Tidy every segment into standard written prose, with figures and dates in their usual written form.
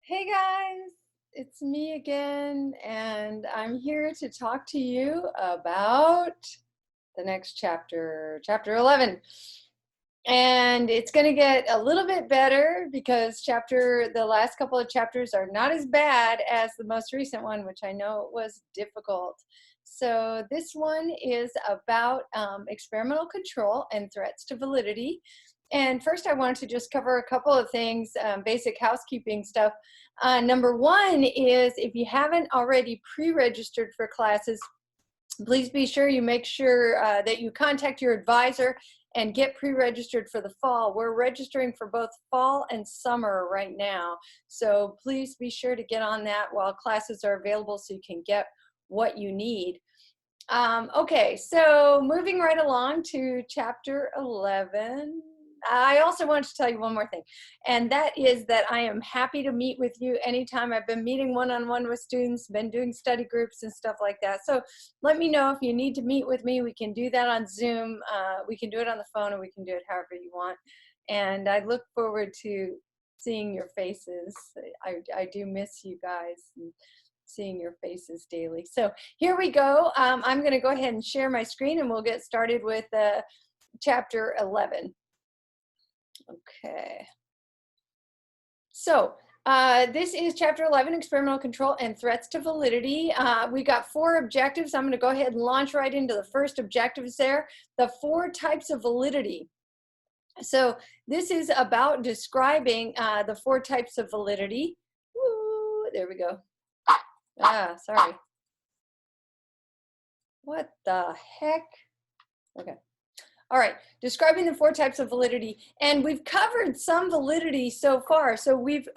Hey guys, it's me again, and I'm here to talk to you about the next chapter, chapter 11. And it's going to get a little bit better because the last couple of chapters are not as bad as the most recent one, which I know was difficult. So this one is about experimental control and threats to validity. And first, I wanted to just cover a couple of things, basic housekeeping stuff. Number one is if you haven't already pre-registered for classes, please be sure you make sure that you contact your advisor and get pre-registered for the fall. We're registering for both fall and summer right now. So please be sure to get on that while classes are available so you can get what you need. Okay, so moving right along to chapter 11. I also want to tell you one more thing, and that is that I am happy to meet with you anytime. I've been meeting one-on-one with students, been doing study groups and stuff like that. So let me know if you need to meet with me. We can do that on Zoom. We can do it on the phone, or we can do it however you want. And I look forward to seeing your faces. I do miss you guys and seeing your faces daily. So here we go. I'm going to go ahead and share my screen, and we'll get started with chapter 11. Okay. So this is chapter 11, experimental control and threats to validity. We got 4 objectives. I'm going to go ahead and launch right into the first objectives there. The 4 types of validity. So this is about describing the 4 types of validity. Woo, there we go. Sorry. What the heck? Okay. All right, describing the 4 types of validity, and we've covered some validity so far. So we've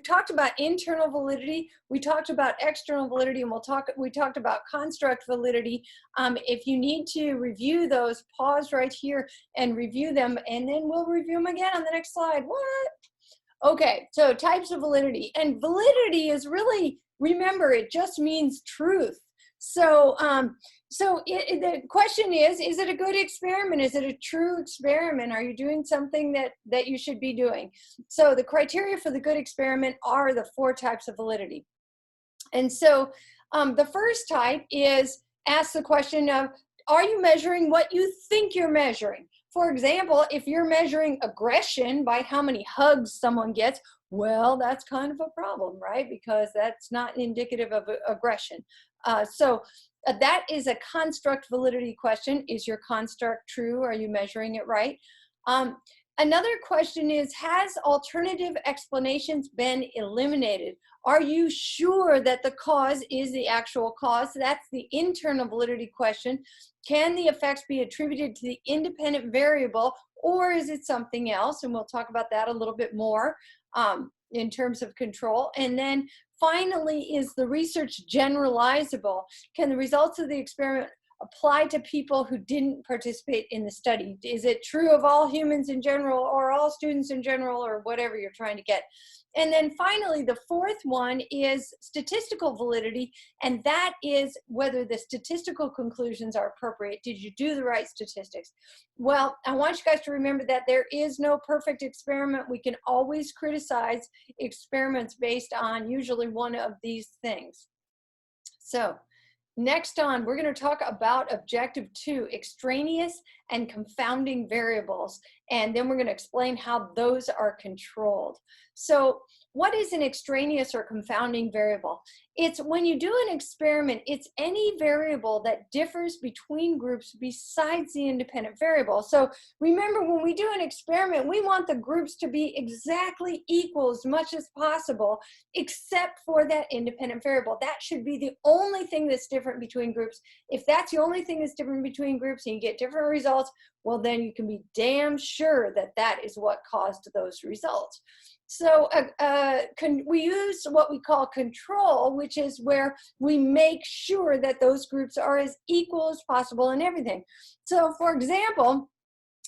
talked about internal validity, we talked about external validity, and we talked about construct validity. If you need to review those, pause right here and review them, and then we'll review them again on the next slide. What? Okay, so types of validity, and validity is really, remember, it just means truth. So the question is it a good experiment? Is it a true experiment? Are you doing something that you should be doing? So the criteria for the good experiment are the 4 types of validity. And so the first type is ask the question of, are you measuring what you think you're measuring? For example, if you're measuring aggression by how many hugs someone gets, well, that's kind of a problem, right? Because that's not indicative of aggression. So that is a construct validity question. Is your construct true? Are you measuring it right? Another question is, has alternative explanations been eliminated? Are you sure that the cause is the actual cause? That's the internal validity question. Can the effects be attributed to the independent variable, or is it something else? And we'll talk about that a little bit more in terms of control. And then finally, is the research generalizable? Can the results of the experiment apply to people who didn't participate in the study? Is it true of all humans in general, or all students in general, or whatever you're trying to get? And then finally, the 4th one is statistical validity, and that is whether the statistical conclusions are appropriate. Did you do the right statistics? Well, I want you guys to remember that there is no perfect experiment. We can always criticize experiments based on usually one of these things. So next on, we're going to talk about objective 2, extraneous and confounding variables, and then we're going to explain how those are controlled. So what is an extraneous or confounding variable? It's when you do an experiment, it's any variable that differs between groups besides the independent variable. So remember, when we do an experiment, we want the groups to be exactly equal as much as possible, except for that independent variable. That should be the only thing that's different between groups. If that's the only thing that's different between groups and you get different results, well, then you can be damn sure that that is what caused those results. So we use what we call control, which is where we make sure that those groups are as equal as possible in everything. So for example,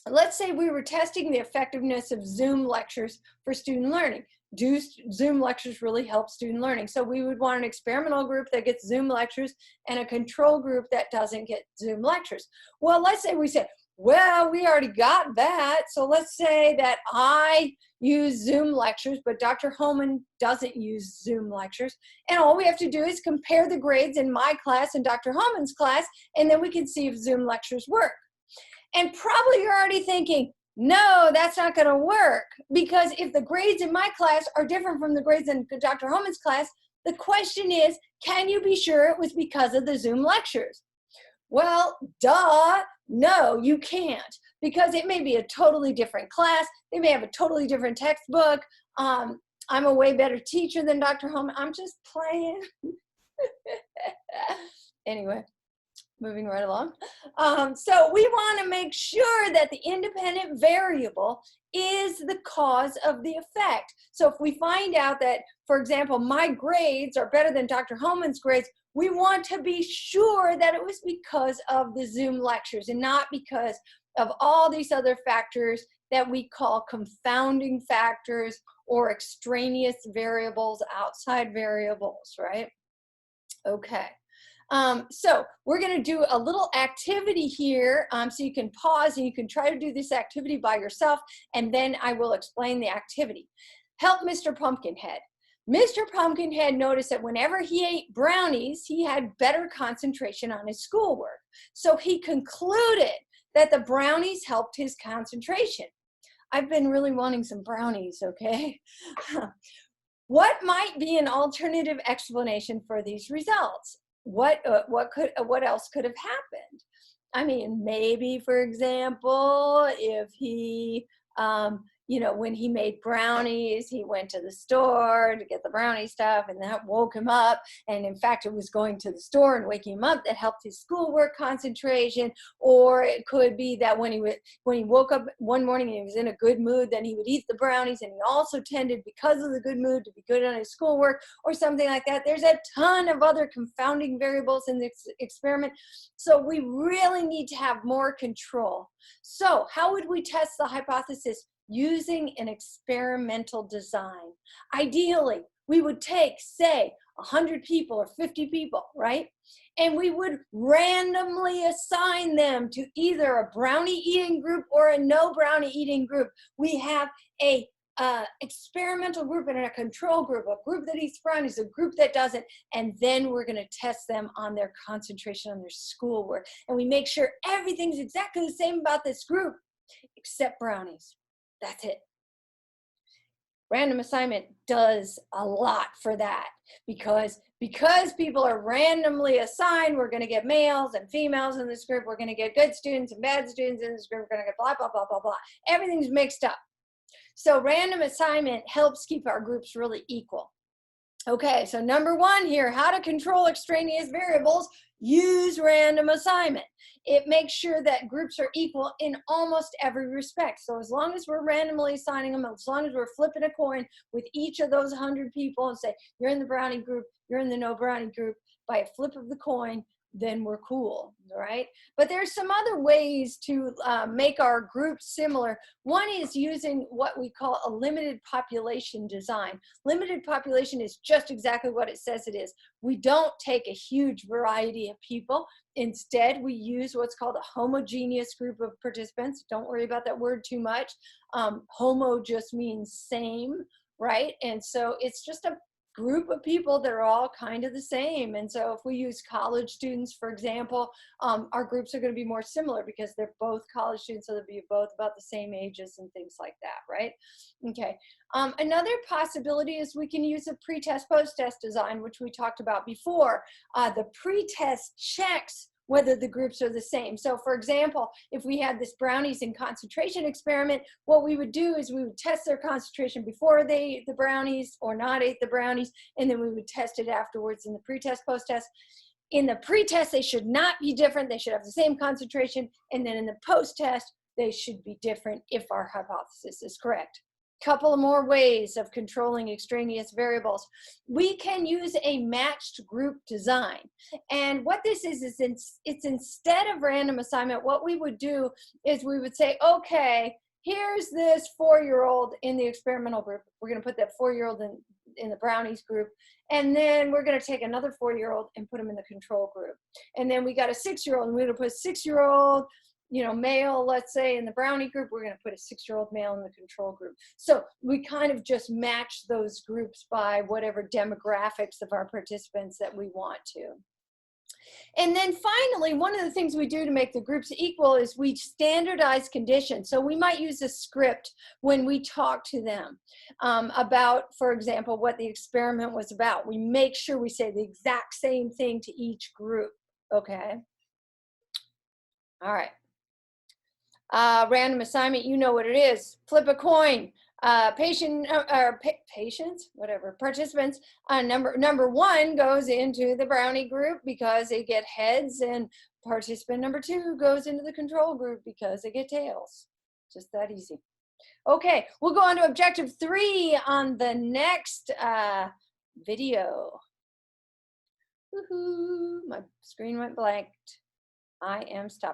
let's say we were testing the effectiveness of Zoom lectures for student learning. Do Zoom lectures really help student learning? So we would want an experimental group that gets Zoom lectures and a control group that doesn't get Zoom lectures. Well, let's say we said, well, we already got that. So let's say that I use Zoom lectures, but Dr. Homan doesn't use Zoom lectures. And all we have to do is compare the grades in my class and Dr. Homan's class, and then we can see if Zoom lectures work. And probably you're already thinking, no, that's not going to work, because if the grades in my class are different from the grades in Dr. Homan's class, the question is, can you be sure it was because of the Zoom lectures? Well, duh, no, you can't, because it may be a totally different class. They may have a totally different textbook. I'm a way better teacher than Dr. Homan. I'm just playing. Anyway, moving right along. So we want to make sure that the independent variable is the cause of the effect. So if we find out that, for example, my grades are better than Dr. Homan's grades, we want to be sure that it was because of the Zoom lectures and not because of all these other factors that we call confounding factors or extraneous variables, outside variables, right? Okay. So we're going to do a little activity here, so you can pause and you can try to do this activity by yourself, and then I will explain the activity. Help Mr. Pumpkinhead. Mr. Pumpkinhead noticed that whenever he ate brownies, he had better concentration on his schoolwork. So he concluded that the brownies helped his concentration. I've been really wanting some brownies, okay? What might be an alternative explanation for these results? What else could have happened? I mean, maybe, for example, if he, when he made brownies, he went to the store to get the brownie stuff, and that woke him up. And in fact, it was going to the store and waking him up that helped his schoolwork concentration. Or it could be that when he woke up one morning and he was in a good mood, then he would eat the brownies, and he also tended, because of the good mood, to be good on his schoolwork or something like that. There's a ton of other confounding variables in this experiment. So we really need to have more control. So how would we test the hypothesis? Using an experimental design. Ideally, we would take, say, 100 people or 50 people, right? And we would randomly assign them to either a brownie eating group or a no brownie eating group. We have a experimental group and a control group, a group that eats brownies, a group that doesn't, and then we're going to test them on their concentration on their schoolwork. And we make sure everything's exactly the same about this group, except brownies. That's it. Random assignment does a lot for that, because people are randomly assigned, we're going to get males and females in this group, we're going to get good students and bad students in this group, we're going to get blah, blah, blah, blah, blah. Everything's mixed up. So random assignment helps keep our groups really equal. Okay, so number one here, how to control extraneous variables. Use random assignment. It makes sure that groups are equal in almost every respect. So as long as we're randomly assigning them, as long as we're flipping a coin with each of those 100 people and say, you're in the brownie group, you're in the no brownie group, by a flip of the coin, then we're cool, right? But there's some other ways to make our groups similar. One is using what we call a limited population design. Limited population is just exactly what it says it is. We don't take a huge variety of people. Instead, we use what's called a homogeneous group of participants. Don't worry about that word too much. Homo just means same, right? And so it's just a group of people that are all kind of the same. And so if we use college students, for example, our groups are going to be more similar because they're both college students, so they'll be both about the same ages and things like that, right? Okay. Another possibility is we can use a pre-test, post-test design, which we talked about before. The pre-test checks whether the groups are the same. So for example, if we had this brownies and concentration experiment, what we would do is we would test their concentration before they ate the brownies or not ate the brownies, and then we would test it afterwards in the pre-test, post-test. In the pre-test, they should not be different. They should have the same concentration. And then in the post-test, they should be different if our hypothesis is correct. Couple of more ways of controlling extraneous variables. We can use a matched group design. And what this is it's instead of random assignment, what we would do is we would say, okay, here's this 4-year-old in the experimental group. We're going to put that 4-year-old in the brownies group. And then we're going to take another 4-year-old and put them in the control group. And then we got a 6-year-old, and we're going to put a 6-year-old you know, male, let's say in the brownie group, we're going to put a 6-year-old male in the control group. So we kind of just match those groups by whatever demographics of our participants that we want to. And then finally, one of the things we do to make the groups equal is we standardize conditions. So we might use a script when we talk to them about, for example, what the experiment was about. We make sure we say the exact same thing to each group, okay? All right. Random assignment, you know what it is. Flip a coin. Patients, whatever, participants, number 1 goes into the brownie group because they get heads, and participant number 2 goes into the control group because they get tails. Just that easy. Okay, we'll go on to objective 3 on the next video. Woohoo, my screen went blank. I am stopped.